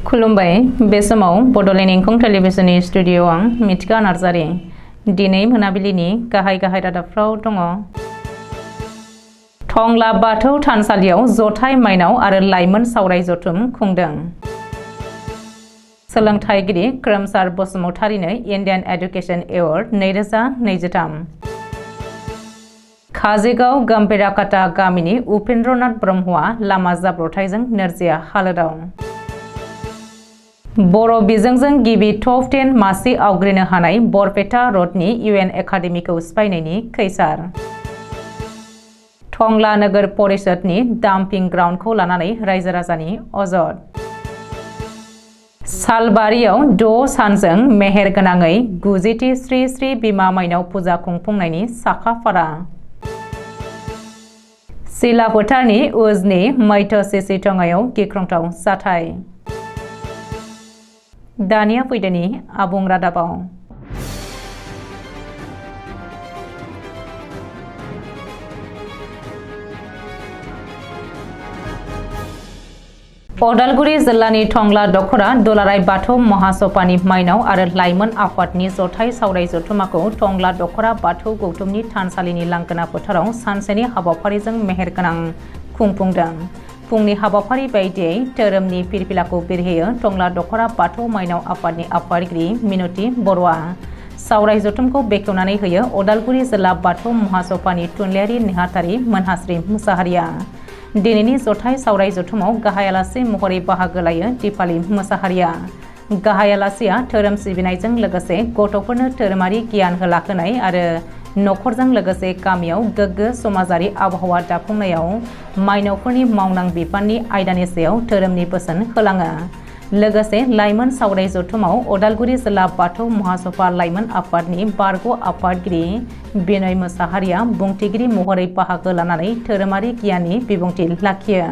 खुलुमबाय बे समाव बड'लेण्ड इंखं टेलिभिजननि स्टुडिअ आं मिथिका नार्जारि दिनै मोनाबिलिनि गाहाय रादाबफ्राव दङ। टंला बाथौ थानसालियाव जथाय माइनाव आरो लाइमोन सावराय जथुम खुंदों। सोलोंथाइगिरि खोरोमसार बसुमतारिनो इन्डियान एडुकेशन एवार्ड 2023। काजोलगाव गम्भीराकाटा गामिनि उपेन्द्रनाथ ब्रह्मआ लामा जाब्रबथायजों नोरजिया हालोदाव। बर' बिजोंजों गिबि टप 10 मासि आवग्रिनो हानाय बरपेटा रडनि UN एकाडेमिखौ सिफायनायनि खैसार। टंला नोगोर परिषदनि डाम्पिं ग्राउन्डखौ लानानै रायजो राजानि अजद। सालबारियाव 6 सानजों मेहेर गोनाङै 90थि श्री श्री बिमा माइनाव फुजा खुंफुंनायनि साखाफारा। सिला फोथारनि उजनि मैथो सिसिथंआव गिख्रंथाव जाथाय। दानिया फैदोनि आबुं रादाबाव। उदालगुरि जिल्लानि टंला दखरा दुलाराय बाथौ महासभानि माइनाव आरो लाइमोन आफादनि जथाय सावराय जथुमाखौ टंला दखरा बाथौ गौतमनि थानसालिनि लांगोना फोथाराव सानसेनि हाबाफारिजों मेहेर गोनां खुंफुंदों। फुंनि हाबाफारि बायदियै धोरोमनि फिरफिलाखौ बिरहोयो टंला दखरा बाथौ माइनाव आफादनि आफादगिरि मिनुति बर'आ। सावराय जथुमखौ बेखेवनानै होयो उदालगुरि जिल्ला बाथौ महासभानि थुनलाइयारि नेहाथारि मोनहास्रि मुसाहारिया। दिनैनि जथाय सावराय जथुमाव गाहाय आलासि महरै बाहागो लायो दिपाली मुसाहारिया। गाहाय आलासिया धोरोम सिबिनायजों लोगोसे गथ'फोरनो धोरोमारि गियान होलाहोनाय आरो नखरजों लोगोसे गामियाव गोग्गो समाजारि आबहावा दाफुंनायाव माइनावफोरनि मावनां बिबाननि आयदानि सायाव धोरोमनि बोसोन होलाङो। लोगोसे लाइमोन सावराय जथुमाव उदालगुरि जिल्ला बाथौ महासभा लाइमोन आफादनि बारग' आफादगिरि बिनय मुसाहारिया बुंथिगिरि महरै बाहागो लानानै धोरोमारि गियाननि बिबुंथि लाखियो।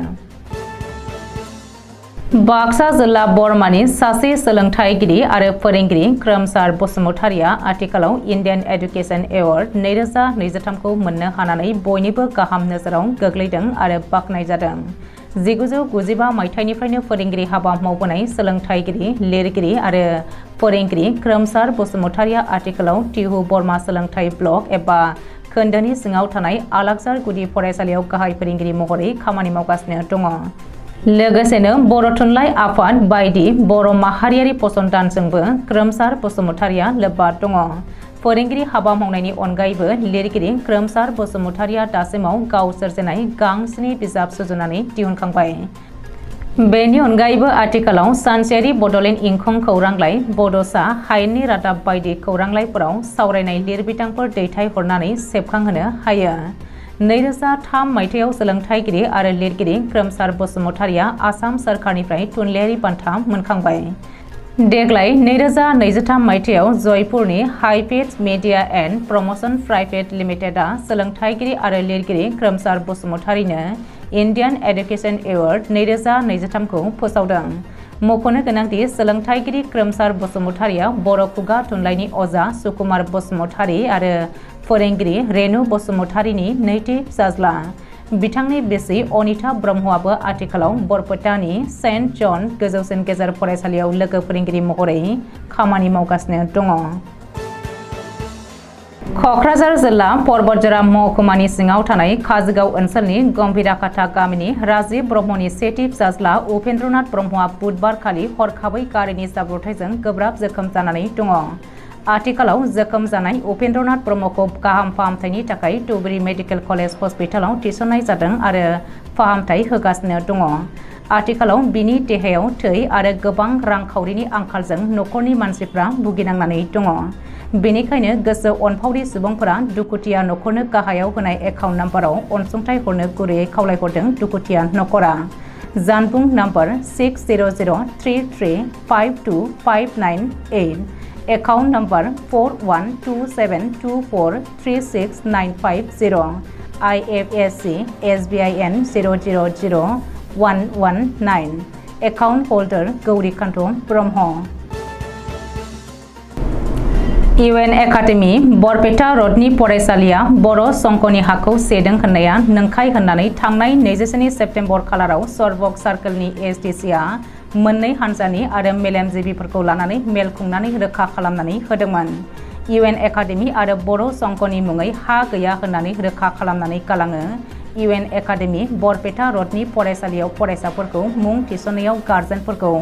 बाक्सा जिल्ला बरमानि सासे सोलोंथाइगिरि आरो फोरोंगिरि खोरोमसार बसुमतारिया आथिखालाव इन्डियान एडुकेशन एवार्ड 2023 खौ मोननो हानानै बयनिबो गाहाम नोजोराव गोग्लैदों आरो बाख्नायजादों। 1995 मायथाइनिफ्रायनो फोरोंगिरि हाबा मावबोनाय सोलोंथाइगिरि, लिरगिरि आरो फोरोंगिरि खोरोमसार बसुमतारिया आथिखालाव टिहु बरमा सोलोंथाइ ब्लक एबा खोन्दोनि सिङाव थानाय आलागजार गुदि फरायसालियाव गाहाय फोरोंगिरि महरै खामानि मावगासिनो दङ। लोगोसेनो बर' थुनलाइ आफाद बायदि बर' माहारियारि फसंथानजोंबो खोरोमसार बसुमतारिया लोब्बा दङ। फोरोंगिरि हाबा मावनायनि अनगायैबो लिरगिरि खोरोमसार बसुमतारिया दासिमाव गाव सोरजिनाय गांस्नि बिजाब सुजुनानै दिहुनखांबाय। बेनि अनगायैबो आथिखालाव सानसेयारि बड'लेण्ड इंखं खौरांलाइ, बड'सा, हायेननि रादाब बायदि खौरांलाइफोराव सावरायनाय लिरबिदांफोर दैथायहरनानै सेबखांहोनो हायो। 2003 मायथाइयाव सोलोंथाइगिरि आरो लिरगिरि खोरोमसार बसुमतारिया आसाम सोरखारनिफ्राय थुनलाइयारि बान्था मोनखांबाय। देग्लाय 2023 मायथाइयाव जयपुरनि हाइपेज मिडिया एन्ड प्रमोशन प्राइभेट लिमिटेडआ सोलोंथाइगिरि आरो लिरगिरि खोरोमसार बसुमतारिनो इन्डियान एडुकेशन एवार्ड 2023 खौ फोसावदों। मख'नो गोनांदि सोलोंथाइगिरि खोरोमसार बसुमतारिया बर' खुगा थुनलाइनि अजा सुकुमार बसुमतारि आरो फोरोंगिरि रेनु बसुमतारिनि नैथि फिसाज्ला। बिथांनि बिसि अनिता ब्रह्मआबो आथिखालाव बरपेटानि सेन्ट जन गोजौसिन गेजेर फरायसालियाव लोगो फोरोंगिरि महरै खामानि मावगासिनो दङ। क'क्राझार जिल्ला पर्बतजरा महकुमानि सिङाव थानाय काजोलगाव ओनसोलनि गम्भीराकाटा गामिनि राजिब ब्रह्मनि सेथि फिसाज्ला उपेन्द्रनाथ ब्रह्मआ बुधबारखालि हरखाबै गारिनि जाब्रबथायजों गोब्राब जोखोम जानानै दङ। आथिखालाव जोखोम जानाय उपेन्द्रनाथ ब्रह्मखौ गाहाम फाहामथायनि थाखाय धुबुरी मेडिकेल कलेज हस्पिटालाव थिसननाय जादों आरो फाहामथाय होगासिनो दङ। आथिखालाव बिनि देहायाव थै आरो गोबां रांखावरिनि आंखालजों नखरनि मानसिफ्रा भुगिनांनानै दङ। बेनिखायनो गोसो अनफावरि सुबुंफोरा दुखुथिया नखरनो गाहायाव होनाय एकाउन्ट नाम्बाराव अनसुंथाइ हरनो गुरैयै खावलायहरदों दुखुथिया नखरा। जानबुं number 6003352598, account number 412724369550, IFSC SBIN 000119, account holder Gaurikanta Brahma. UN academy Barpeta रडनि फरायसालिया बर' संकनि हाखौ सेदों होननाया नंखाय होननानै थांनाय 21 सेप्तेम्बर खालाराव सरभग सार्कलनि SDCआ मोननै हानजानि आरो मेलेमजिबिफोरखौ लानानै मेल खुंनानै रोखा खालामनानै होदोंमोन। UN एकाडेमि आरो बर' संघनि मुङै हा गैया होननानै रोखा खालामनानै गालाङो। UN एकाडेमि बरपेटा रडनि फरायसालियाव फरायसाफोरखौ मुं थिसननायाव गार्जेनफोरखौ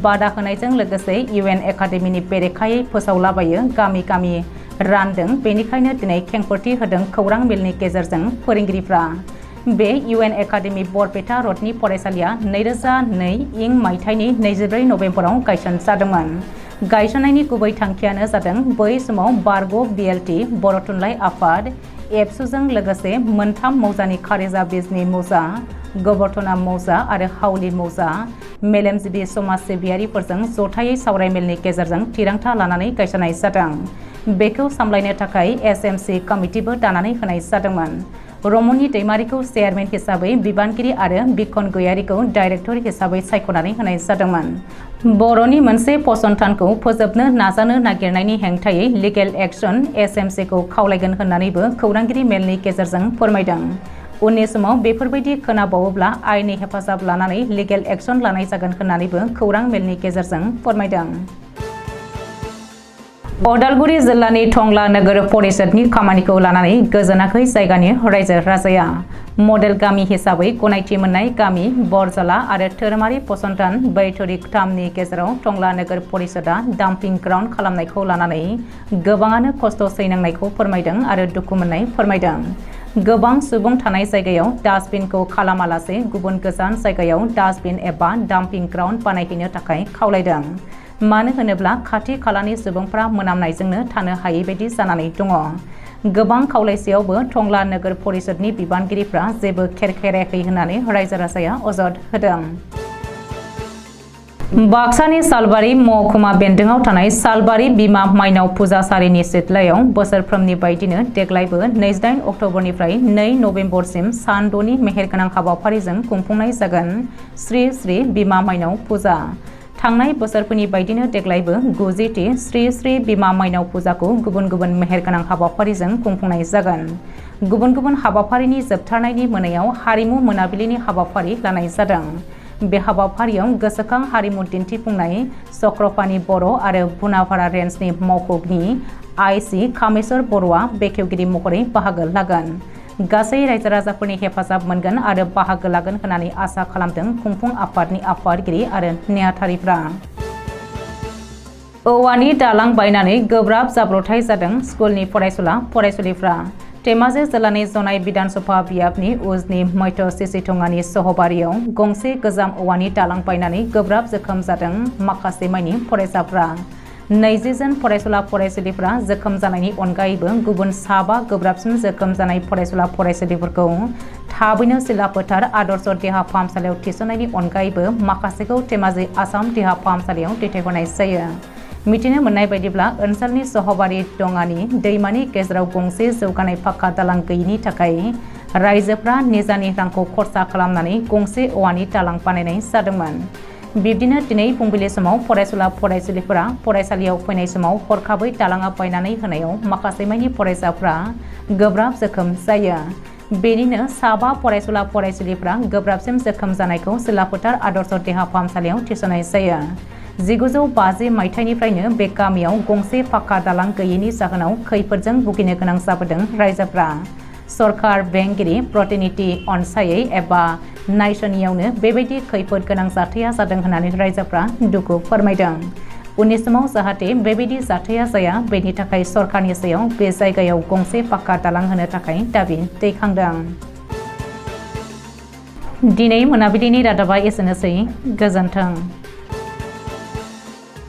बादा होनायजों लोगोसे UN एकाडेमिनि बेरेखायै फोसावलाबायो गामि गामि रानदों। बेनिखायनो दिनै खेंफोरथि होदों खौरां मेलनि गेजेरजों फोरोंगिरिफ्रा। बे UN एकाडेमि बरपेटा रडनि फरायसालिया 2002 मायथाइनि 24 नभेम्बराव गायसनजादोंमोन। गायसननायनि गुबै थांखियानो जादों बै समाव बारग' BLT बर' थुनलाइ आफाद एबसुजों लोगोसे मोनथाम मौजानि खारिजा बिजनि मौजा, गबर्धना मौजा आरो हाउलि मौजा मेलेमजिबि समाज सिबियारिफोरजों जथायै सावरायमेलनि गेजेरजों थिरांथा लानानै गायसननाय जादों। बेखौ सामलायनो थाखाय SMC कमिटिबो दानानै होनाय जादोंमोन। रमनि दैमारिखौ चेयारमेन हिसाबै बिबानगिरि आरो बिखन गयारिखौ डाइरेक्टर हिसाबै सायख'नानै होनाय जादोंमोन। बर'नि मोनसे फसंथानखौ फोजोबनो नाजानो नागिरनायनि हेंथायै लिगेल एक्शन SMCखौ खावलायगोन होननानैबो खौरांगिरि मेलनि गेजेरजों फोरमायदों। उननि समाव बेफोरबायदि खोनाबावोब्ला आयेननि हेफाजाब लानानै लिगेल एक्शन लानाय जागोन होननानैबो खौरां मेलनि गेजेरजों फोरमायदों। उदालगुरि जिल्लानि टंला नोगोर परिषदनि खामानिखौ लानानै गोजोनाखै जायगानि रायजो राजाया। मडेल गामि हिसाबै गनायथि मोननाय गामि बरजाला आरो धोरोमारि फसंथान बैथरिक धामनि गेजेराव टंला नोगोर परिषदआ डाम्पिं ग्राउन्ड खालामनायखौ लानानै गोबाङानो खस्थ' सैनांनायखौ फोरमायदों आरो दुखु मोननाय फोरमायदों। गोबां सुबुं थानाय जायगायाव डास्टबिनखौ खालामालासे गुबुन गोजान जायगायाव डास्टबिन एबा डाम्पिं ग्राउन्ड बानायहैनो थाखाय खावलायदों। मानो होनोब्ला खाथि खालानि सुबुंफ्रा मोनामनायजोंनो थानो हायै बायदि जानानै दङ। गोबां खावलायसेयावबो टंला नोगोर परिषदनि बिबानगिरिफ्रा जेबो खेरखेरायाखै होननानै रायजो राजाया अजद होदों। बाक्सानि सालबारि महकुमा बेन्दोङाव थानाय सालबारि बिमा माइनाव फुजासालिनि सिथ्लायाव बोसोरफ्रोमनि बायदिनो देग्लायबो 28 अक्ट'बरनिफ्राय 2 नभेम्बरसिम सान 6नि मेहेरगोनां हाबाफारिजों खुंफुंनाय जागोन श्री श्री बिमा माइनाव फुजा। थांनाय बोसोरफोरनि बायदिनो देग्लायबो 90थि श्री श्री बिमा माइनाव फुजाखौ गुबुन गुबुन मेहेरगोनां हाबाफारिजों खुंफुंनाय जागोन। गुबुन गुबुन हाबाफारिनि जोबथारनायनि मोनायाव हारिमु मोनाबिलिनि हाबाफारि लानाय जादों। बे हाबाफारियाव गोसोखां हारिमु दिन्थिफुंनाय चक्रपानि बर' आरो बुनाफारा रेन्जनि मावख'नि आइसि कामेश्वर बर'आ बेखेवगिरि महरै बाहागो लागोन। गासै रायजो राजाफोरनि हेफाजाब मोनगोन आरो बाहागो लागोन होननानै आसा खालामदों खुंफुं आफादनि आफादगिरि आरो नेहाथारिफ्रा। औवानि दालां बायनानै गोब्राब जाब्रबथाय जादों स्कुलनि फरायसुला फरायसुलिफ्रा। धेमाजि जिल्लानि जनाय बिधानसभा बियाबनि उजनि मैथ्य सिसिथंगानि सहबारियाव गंसे गोजाम औवानि दालां बायनानै गोब्राब जोखोम जादों माखासे मानि फरायसाफ्रा। 20 जन फरायसुला फरायसुलिफ्रा जोखोम जानायनि अनगायैबो गुबुन 7 गोब्राबसिन जोखोम जानाय फरायसुला फरायसुलिफोरखौ थाबैनो सिला फोथार आदर्श देहा फाहामसालियाव थिसननायनि अनगायैबो माखासेखौ धेमाजि आसाम देहा फाहामसालियाव दैथायहरनाय जायो। मिथिनो मोननाय बायदिब्ला ओनसोलनि सहबारि दङानि दैमानि गेजेराव गंसे जौगानाय पाक्का दालां गैयिनि थाखाय रायजोफ्रा निजानि रांखौ खरसा खालामनानै गंसे औवानि दालां बानायनाय जादोंमोन। बिब्दिनो दिनै फुंबिलि समाव फरायसुला फरायसुलिफोरा फरायसालियाव फैनाय समाव हरखाबै दालाङा बायनानै होनायाव माखासे मानि फरायसाफ्रा गोब्राब जोखोम जायो। बेनिनो 7 फरायसुला फरायसुलिफ्रा गोब्राबसिम जोखोम जानायखौ सिला फोथार आदर्श देहा फाहामसालियाव थिसननाय जायो। 1950 मायथाइनिफ्रायनो बे गामियाव गंसे पाक्का दालां गैयैनि जाहोनाव खैफोदजों भुगिनो गोनां जाबोदों रायजोफ्रा। सरकार बेंगिरि प्रतिनिधि अनसायै एबा नायसनियावनो बेबायदि खैफोद गोनां जाथाया जादों होननानै रायजोफ्रा दुखु फोरमायदों। उननि समाव जाहाथे बेबायदि जाथाया जाया बेनि थाखाय सरकारनि सायाव बे जायगायाव गंसे पाक्का दालां होनो थाखाय दाबि दैखांदों। दिनै मोनाबिलिनि रादाबा एसेनोसै। गोजोन्थों।